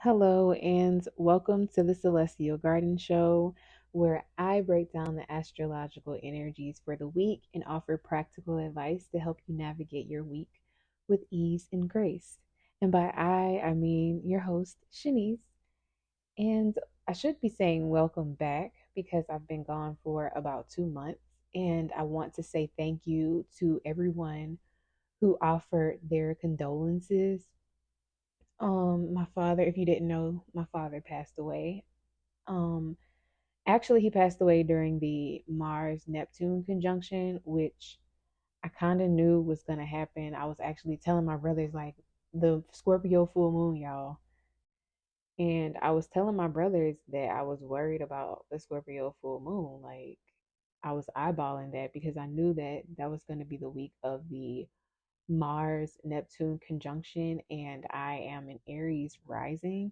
Hello, and welcome to the Celestial Garden Show, where I break down the astrological energies for the week and offer practical advice to help you navigate your week with ease and grace. And by I mean your host, Shanice. And I should be saying welcome back because I've been gone for about 2 months. And I want to say thank you to everyone who offered their condolences. My father, if you didn't know, my father passed away. Um, Actually, he passed away during the Mars Neptune conjunction, which I kind of knew was going to happen. I was actually telling my brothers, like, the Scorpio full moon, y'all. And I was telling my brothers that I was worried about the Scorpio full moon. Like, I was eyeballing that because I knew that that was going to be the week of the Mars Neptune conjunction, and I am an Aries rising.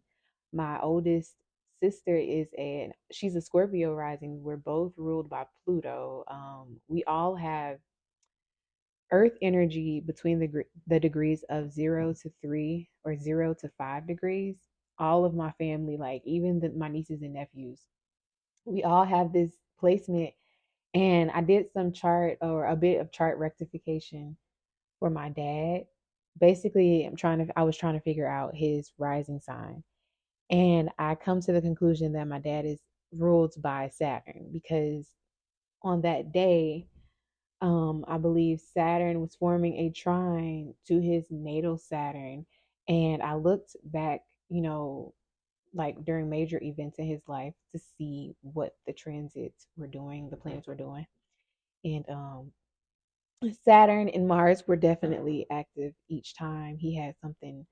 My oldest sister she's a Scorpio rising. We're both ruled by Pluto. We all have Earth energy between the degrees of 0 to 3 or 0 to 5 degrees. All of my family, like even my nieces and nephews, we all have this placement. And I did some chart or a bit of chart rectification for my dad. Basically, I was trying to figure out his rising sign. And I come to the conclusion that my dad is ruled by Saturn because on that day, I believe Saturn was forming a trine to his natal Saturn. And I looked back, like during major events in his life to see what the transits were doing, the planets were doing. And Saturn and Mars were definitely active each time he had something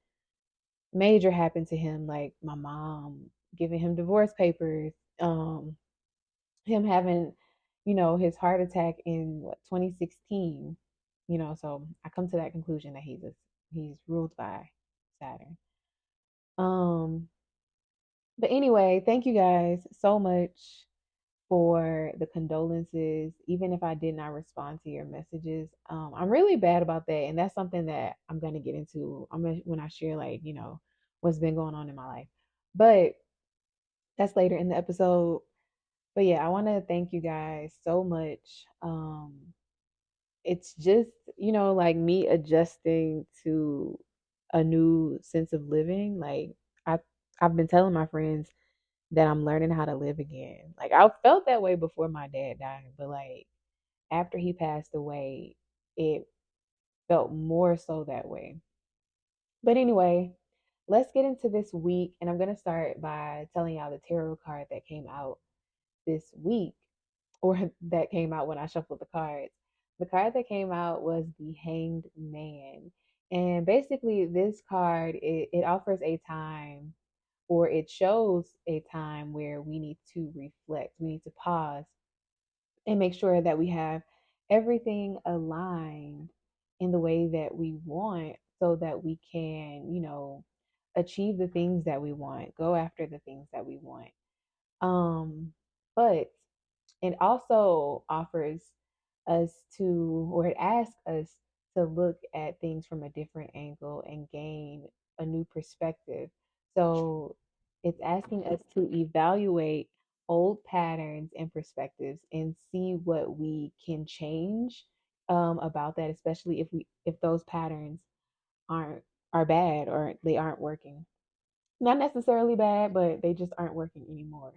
major happen to him, like my mom giving him divorce papers, him having, his heart attack in 2016. So I come to that conclusion that he's ruled by Saturn. Um, but anyway, thank you guys so much for the condolences, even if I did not respond to your messages. I'm really bad about that. And that's something that I'm going to get into when I share, like, what's been going on in my life. But that's later in the episode. But yeah, I want to thank you guys so much. It's just, like me adjusting to a new sense of living. Like, I, I've been telling my friends that I'm learning how to live again. Like, I felt that way before my dad died, but like after he passed away, it felt more so that way. But anyway, let's get into this week. And I'm going to start by telling y'all the tarot card that came out this week, or that came out when I shuffled the cards. The card that came out was the Hanged Man. And basically, this card, it offers a time, or it shows a time where we need to reflect, we need to pause and make sure that we have everything aligned in the way that we want so that we can, achieve the things that we want, go after the things that we want. But it also offers us to, or it asks us to look at things from a different angle and gain a new perspective. So it's asking us to evaluate old patterns and perspectives and see what we can change about that, especially if those patterns aren't are bad or they aren't working. Not necessarily bad, but they just aren't working anymore.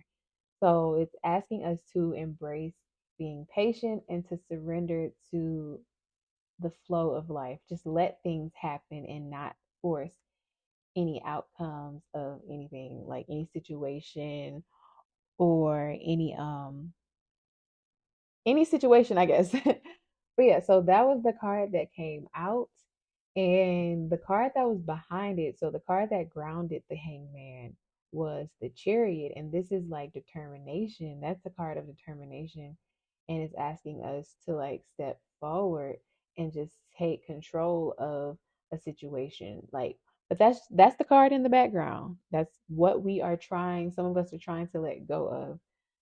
So it's asking us to embrace being patient and to surrender to the flow of life. Just let things happen and not force any outcomes of anything, like any situation or any situation, I guess. But yeah, so that was the card that came out. And the card that was behind it, so the card that grounded the hangman was the chariot. And this is like determination. That's a card of determination. And it's asking us to like step forward and just take control of a situation. Like, but that's the card in the background. That's what we are trying. Some of us are trying to let go of,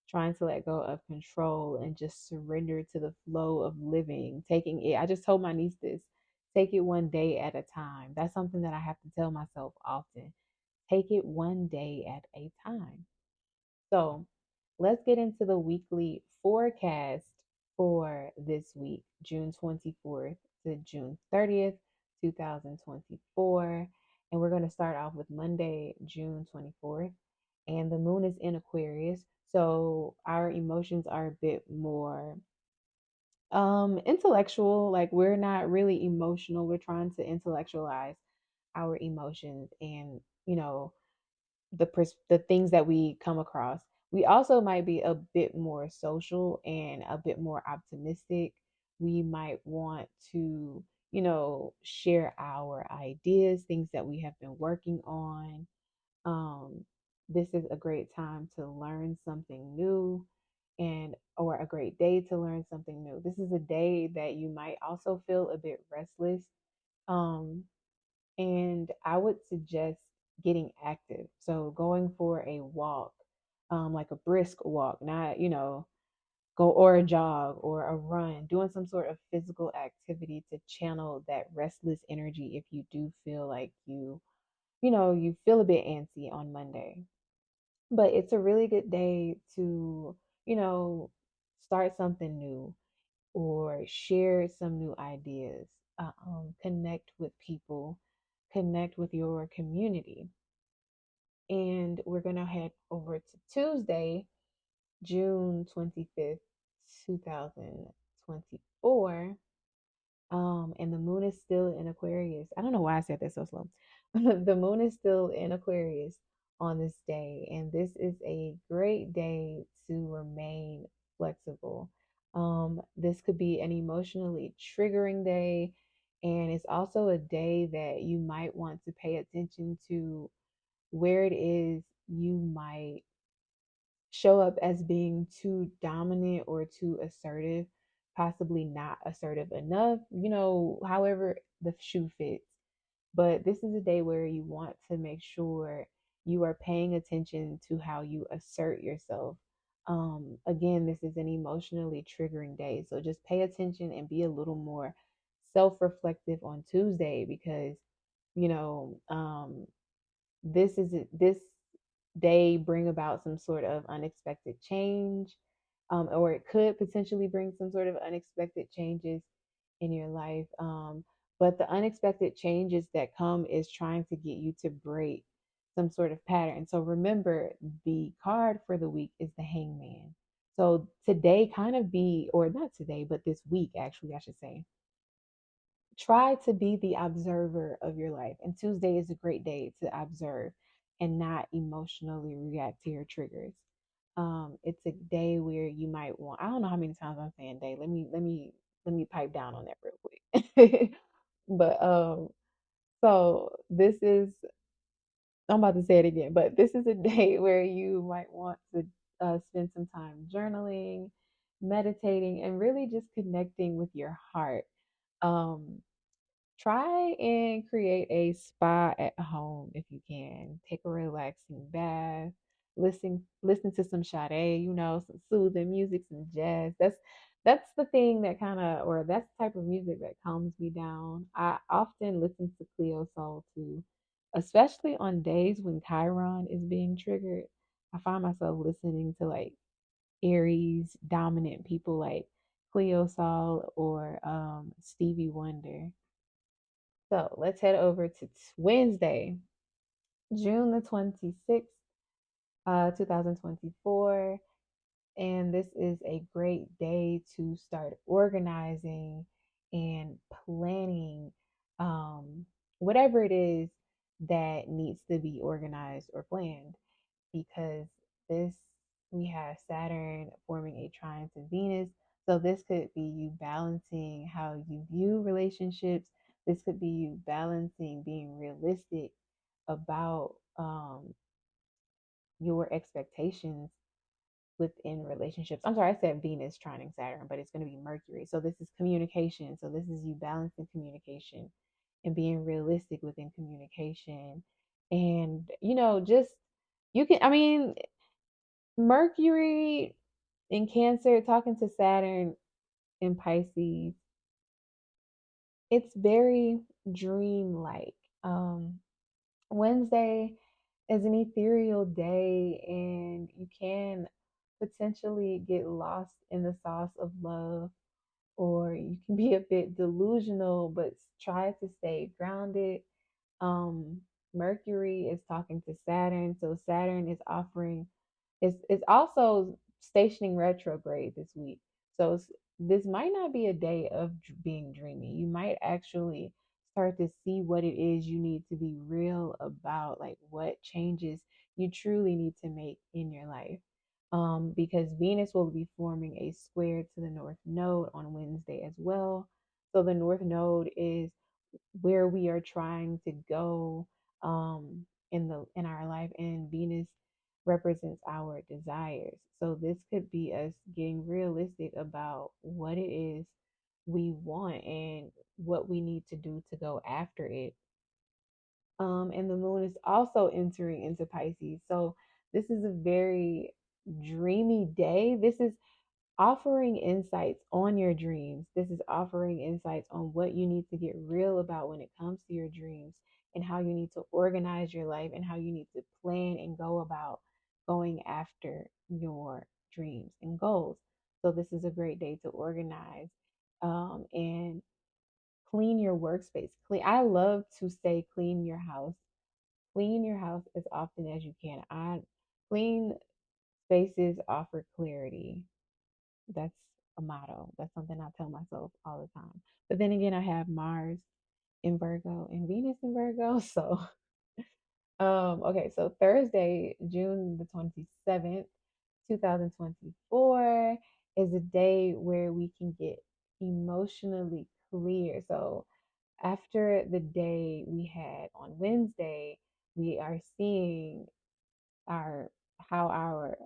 trying to let go of control and just surrender to the flow of living, taking it. I just told my niece this, take it one day at a time. That's something that I have to tell myself often. Take it one day at a time. So let's get into the weekly forecast for this week, June 24th to June 30th, 2024. And we're going to start off with Monday, June 24th. And the moon is in Aquarius. So our emotions are a bit more intellectual. Like we're not really emotional. We're trying to intellectualize our emotions and, you know, the things that we come across. We also might be a bit more social and a bit more optimistic. We might want to, share our ideas, things that we have been working on. Um, this is a great time to learn something new and or a great day to learn something new. This is a day that you might also feel a bit restless. Um, and I would suggest getting active. So going for a walk, like a brisk walk, not, go or a jog or a run, doing some sort of physical activity to channel that restless energy if you do feel like you feel a bit antsy on Monday. But it's a really good day to, you know, start something new or share some new ideas, connect with people, connect with your community. And we're going to head over to Tuesday, June 25th, 2024. And the moon is still in Aquarius. I don't know why I said that so slow. The moon is still in Aquarius on this day, and this is a great day to remain flexible. This could be an emotionally triggering day, and it's also a day that you might want to pay attention to where it is you might show up as being too dominant or too assertive, possibly not assertive enough, however the shoe fits. But this is a day where you want to make sure you are paying attention to how you assert yourself. Again, this is an emotionally triggering day. So just pay attention and be a little more self reflective on Tuesday because, you know, um, this day bring about some sort of unexpected change, or it could potentially bring some sort of unexpected changes in your life. But the unexpected changes that come is trying to get you to break some sort of pattern. So remember, the card for the week is the Hangman. So today, kind of be, or not today, but this week, actually, I should say, try to be the observer of your life. And Tuesday is a great day to observe and not emotionally react to your triggers. It's a day where you might want, I don't know how many times I'm saying day. Let me pipe down on that real quick. But so this is, I'm about to say it again, but this is a day where you might want to spend some time journaling, meditating, and really just connecting with your heart. Um, Try and create a spa at home if you can. Take a relaxing bath. Listen to some Sade, some soothing music, some jazz. That's the thing that kind of, or that's the type of music that calms me down. I often listen to Cleo Soul too, especially on days when Chiron is being triggered. I find myself listening to like Aries dominant people like Cleo Soul or Stevie Wonder. So let's head over to Wednesday, June the 26th, 2024. And this is a great day to start organizing and planning whatever it is that needs to be organized or planned because this we have Saturn forming a trine to Venus. So this could be you balancing how you view relationships. This could be you balancing being realistic about your expectations within relationships. I'm sorry, I said Venus trining Saturn, but it's going to be Mercury. So this is communication. So this is you balancing communication and being realistic within communication. And, just you can, I mean, Mercury in Cancer talking to Saturn in Pisces, it's very dreamlike. Wednesday as an ethereal day, and you can potentially get lost in the sauce of love, or you can be a bit delusional, but try to stay grounded. um Mercury is talking to Saturn, so Saturn is offering, it's also stationing retrograde this week. So this might not be a day of being dreamy. You might actually start to see what it is you need to be real about, like what changes you truly need to make in your life. Because Venus will be forming a square to the North Node on Wednesday as well. So the North Node is where we are trying to go in our life, and Venus represents our desires. So this could be us getting realistic about what it is we want and what we need to do to go after it. And the moon is also entering into Pisces. So this is a very dreamy day. This is offering insights on your dreams. This is offering insights on what you need to get real about when it comes to your dreams, and how you need to organize your life, and how you need to plan and go about going after your dreams and goals. So, this is a great day to organize and clean your workspace. Clean. I love to say clean your house. Clean your house as often as you can. Clean spaces offer clarity. That's a motto. That's something I tell myself all the time. But then again, I have Mars in Virgo and Venus in Virgo. So, okay, so Thursday, June the 27th, 2024, is a day where we can get emotionally clear. So, after the day we had on Wednesday, we are seeing our how our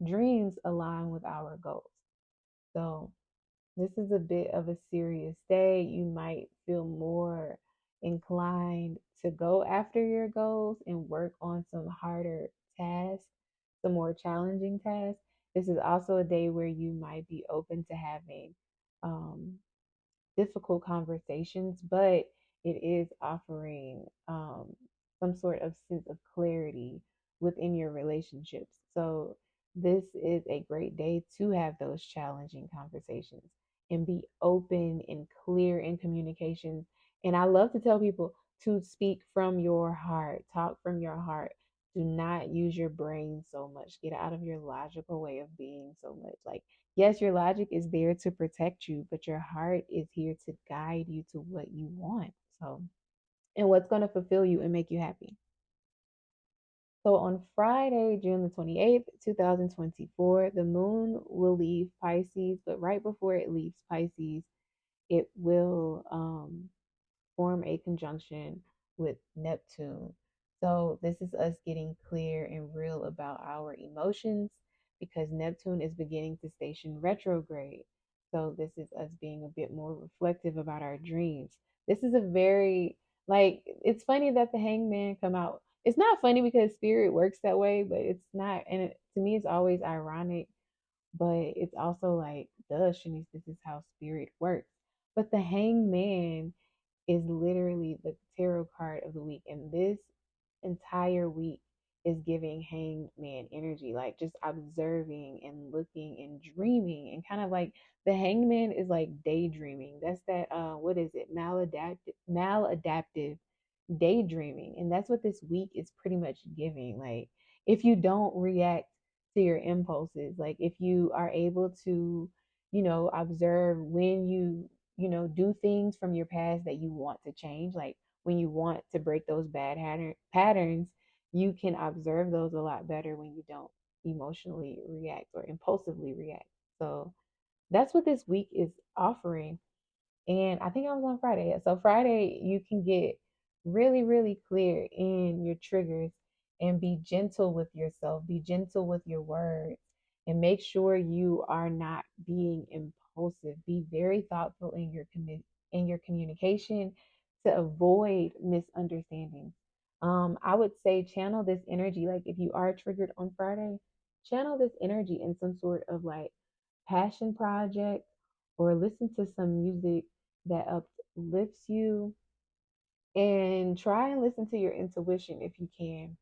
dreams align with our goals. So, this is a bit of a serious day. You might feel more inclined to go after your goals and work on some harder tasks, some more challenging tasks. This is also a day where you might be open to having um, difficult conversations, but it is offering some sort of sense of clarity within your relationships. So, this is a great day to have those challenging conversations and be open and clear in communications. And I love to tell people to speak from your heart, talk from your heart. Do not use your brain so much. Get out of your logical way of being so much. Like, yes, your logic is there to protect you, but your heart is here to guide you to what you want. So, and what's going to fulfill you and make you happy. So, on Friday, June the 28th, 2024, the moon will leave Pisces, but right before it leaves Pisces, it will form a conjunction with Neptune. So, this is us getting clear and real about our emotions, because Neptune is beginning to station retrograde. So, this is us being a bit more reflective about our dreams. This is a very, like, it's funny that the hangman come out. It's not funny because spirit works that way, but it's not. And to me, it's always ironic, but it's also like, duh, Shanice, this is how spirit works. But the hangman is literally the tarot card of the week. And this entire week is giving hangman energy, like just observing and looking and dreaming, and kind of like the hangman is like daydreaming. That's that what is it? Maladaptive daydreaming. And that's what this week is pretty much giving. Like, if you don't react to your impulses, like if you are able to, observe when you do things from your past that you want to change, like when you want to break those bad patterns, you can observe those a lot better when you don't emotionally react or impulsively react. So that's what this week is offering. And I think I was on Friday. So Friday, you can get really, really clear in your triggers and be gentle with yourself, be gentle with your words, and make sure you are not being impulsive. Be very thoughtful in in your communication to avoid misunderstandings. I would say channel this energy. Like, if you are triggered on Friday, channel this energy in some sort of like passion project, or listen to some music that uplifts you, and try and listen to your intuition if you can.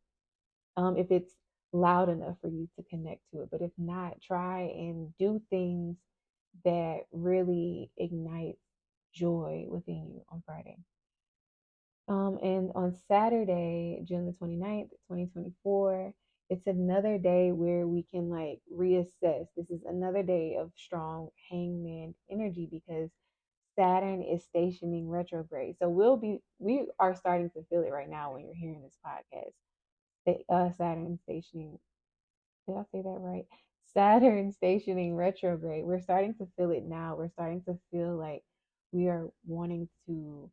if it's loud enough for you to connect to it. But if not, try and do things that really ignite joy within you on Friday. And on Saturday, June the 29th, 2024, it's another day where we can like reassess. This is another day of strong hangman energy because Saturn is stationing retrograde. So we are starting to feel it right now when you're hearing this podcast. Saturn stationing, did I say that right? Saturn stationing retrograde. We're starting to feel it now. We're starting to feel like we are wanting to,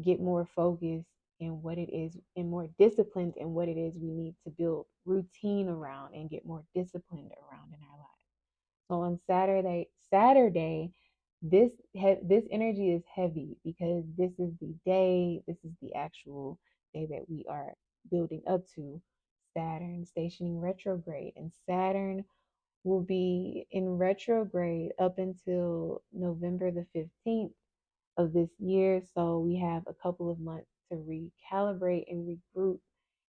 get more focused in what it is and more disciplined in what it is we need to build routine around and get more disciplined around in our lives. So on Saturday, this energy is heavy because this is the day, this is the actual day that we are building up to Saturn stationing retrograde, and Saturn will be in retrograde up until November the 15th of this year. So we have a couple of months to recalibrate and regroup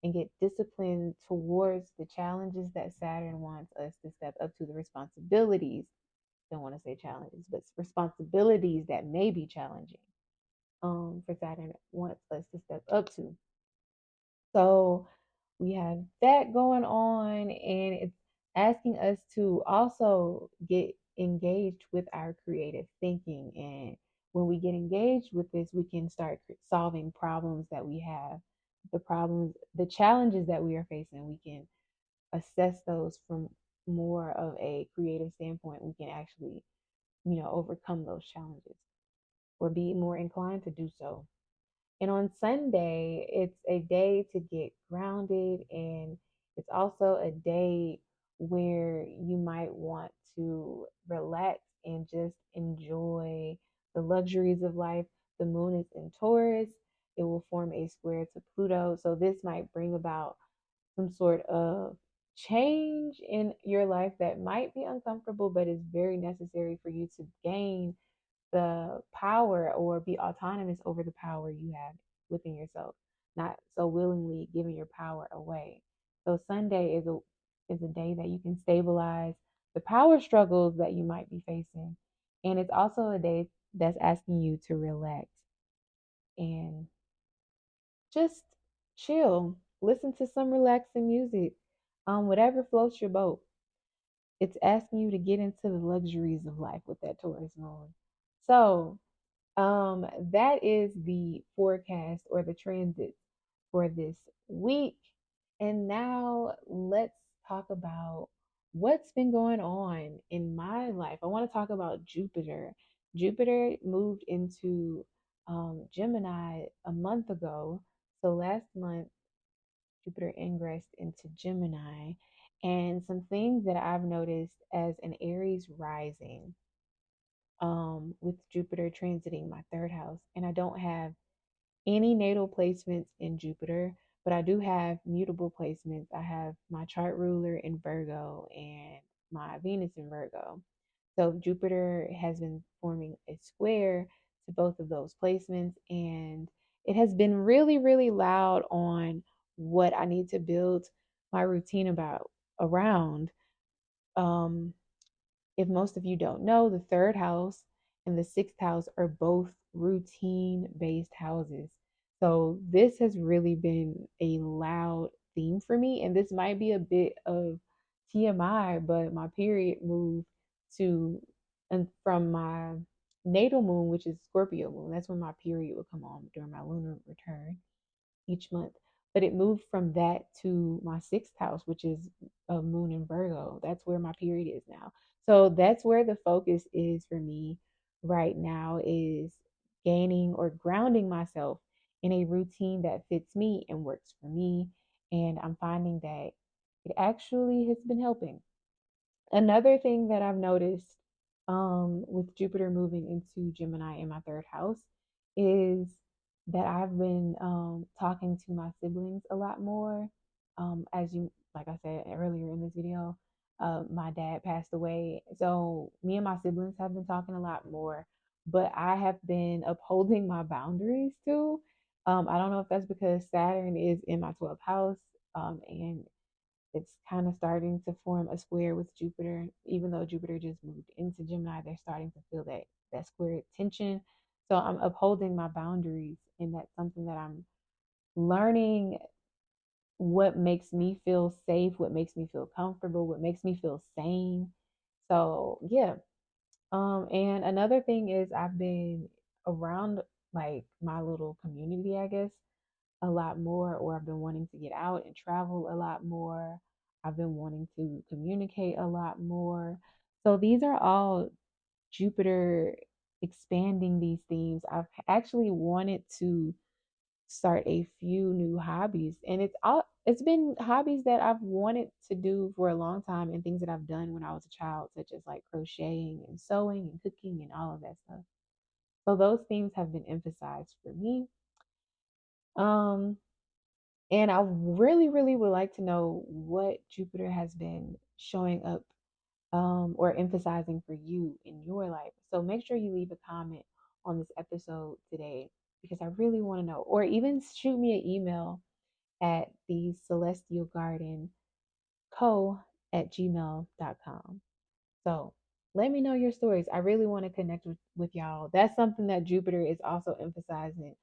and get disciplined towards the challenges that Saturn wants us to step up to, the responsibilities. Don't want to say challenges, but responsibilities that may be challenging. For Saturn wants us to step up to. So we have that going on, and it's asking us to also get engaged with our creative thinking. And when we get engaged with this, we can start solving problems that we have, the challenges that we are facing. We can assess those from more of a creative standpoint. We can actually, overcome those challenges or be more inclined to do so. And on Sunday, it's a day to get grounded, and it's also a day where you might want to relax and just enjoy the luxuries of life. The moon is in Taurus, it will form a square to Pluto. So, this might bring about some sort of change in your life that might be uncomfortable, but is very necessary for you to gain the power or be autonomous over the power you have within yourself, not so willingly giving your power away. So Sunday is a day that you can stabilize the power struggles that you might be facing. And it's also a day that's asking you to relax and just chill. Listen to some relaxing music. Whatever floats your boat. It's asking you to get into the luxuries of life with that Taurus moon. So that is the forecast or the transit for this week. And now let's talk about what's been going on in my life. I want to talk about Jupiter. Jupiter moved into Gemini a month ago. So last month, Jupiter ingressed into Gemini. And some things that I've noticed as an Aries rising, with Jupiter transiting my third house. And I don't have any natal placements in Jupiter, but I do have mutable placements. I have my chart ruler in Virgo and my Venus in Virgo. So Jupiter has been forming a square to both of those placements, and it has been really, really loud on what I need to build my routine about around. Um, if most of you don't know, the third house and the sixth house are both routine based houses. So this has really been a loud theme for me. And this might be a bit of TMI, but my period moved to and from my natal moon, which is Scorpio moon. That's when my period would come on during my lunar return each month. But it moved from that to my sixth house, which is a moon in Virgo. That's where my period is now. So that's where the focus is for me right now, is gaining or grounding myself in a routine that fits me and works for me. And I'm finding that it actually has been helping. Another thing that I've noticed, with Jupiter moving into Gemini in my third house, is that I've been talking to my siblings a lot more. As you, like I said earlier in this video, my dad passed away. So me and my siblings have been talking a lot more, but I have been upholding my boundaries too. I don't know if that's because Saturn is in my 12th house. and it's kind of starting to form a square with Jupiter. Even though Jupiter just moved into Gemini, they're starting to feel that square tension. So I'm upholding my boundaries, and that's something that I'm learning what makes me feel safe, what makes me feel comfortable, what makes me feel sane. So yeah. And another thing is I've been around like my little community, I guess, a lot more, or I've been wanting to get out and travel a lot more. I've been wanting to communicate a lot more. So these are all Jupiter expanding these themes. I've actually wanted to start a few new hobbies, and it's been hobbies that I've wanted to do for a long time, and things that I've done when I was a child, such as like crocheting and sewing and cooking and all of that stuff. So those themes have been emphasized for me. Um and I really, really would like to know what Jupiter has been showing up or emphasizing for you in your life. So make sure you leave a comment on this episode today because I really want to know. Or even shoot me an email at the celestial garden co@gmail.com. So let me know your stories. I really want to connect with y'all. That's something that Jupiter is also emphasizing,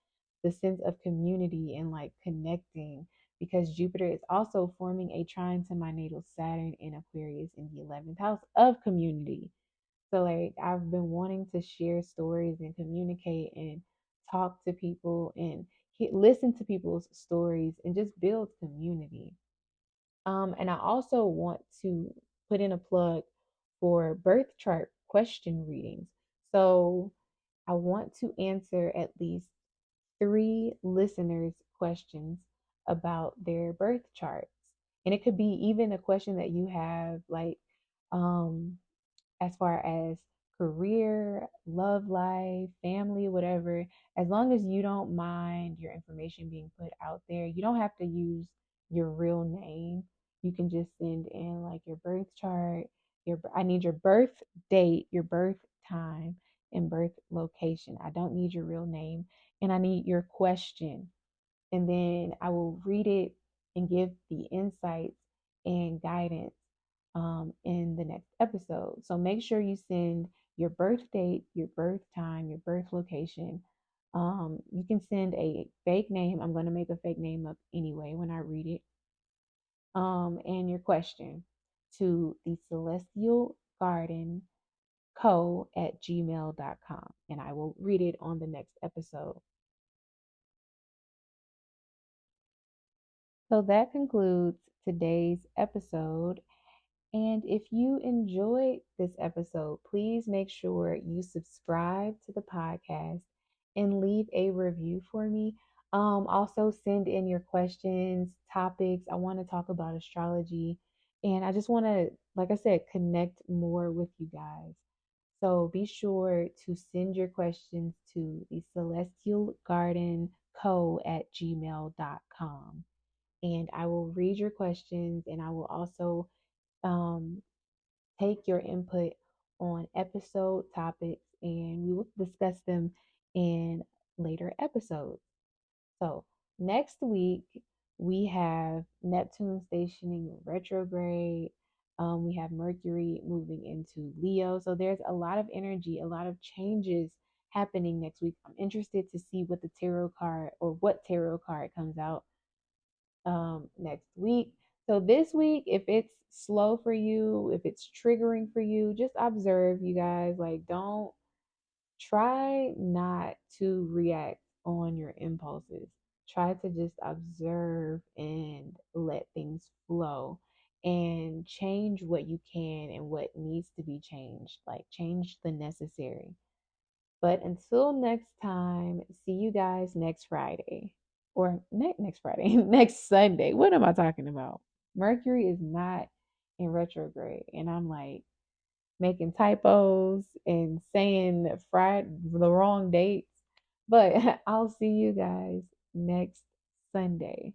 the sense of community and like connecting, because Jupiter is also forming a trine to my natal Saturn in Aquarius in the 11th house of community. So, like, I've been wanting to share stories and communicate and talk to people and listen to people's stories and just build community. And I also want to put in a plug for birth chart question readings. So I want to answer at least three listeners' questions about their birth charts. And it could be even a question that you have, like, um, as far as career, love life, family, whatever, as long as you don't mind your information being put out there, you don't have to use your real name. You can just send in like your birth chart, I need your birth date, your birth time, and birth location. I don't need your real name, and I need your question, and then I will read it and give the insights and guidance in the next episode. So make sure you send your birth date, your birth time, your birth location. You can send a fake name. I'm going to make a fake name up anyway when I read it. And your question to the celestial garden co@gmail.com, and I will read it on the next episode. So that concludes today's episode. And if you enjoyed this episode, please make sure you subscribe to the podcast and leave a review for me. Also, send in your questions, topics. I want to talk about astrology. And I just want to, like I said, connect more with you guys. So be sure to send your questions to the celestial garden co@gmail.com, and I will read your questions, and I will also um, take your input on episode topics, and we will discuss them in later episodes. So, next week, we have Neptune stationing retrograde. We have Mercury moving into Leo. So, there's a lot of energy, a lot of changes happening next week. I'm interested to see what the tarot card or what tarot card comes out next week. So this week, if it's slow for you, if it's triggering for you, just observe, you guys. Like, don't try not to react on your impulses. Try to just observe and let things flow and change what you can and what needs to be changed. Like, change the necessary. But until next time, see you guys next Friday. Or next Friday, next Sunday. What am I talking about? Mercury is not in retrograde. And I'm like making typos and saying Friday the wrong dates. But I'll see you guys next Sunday.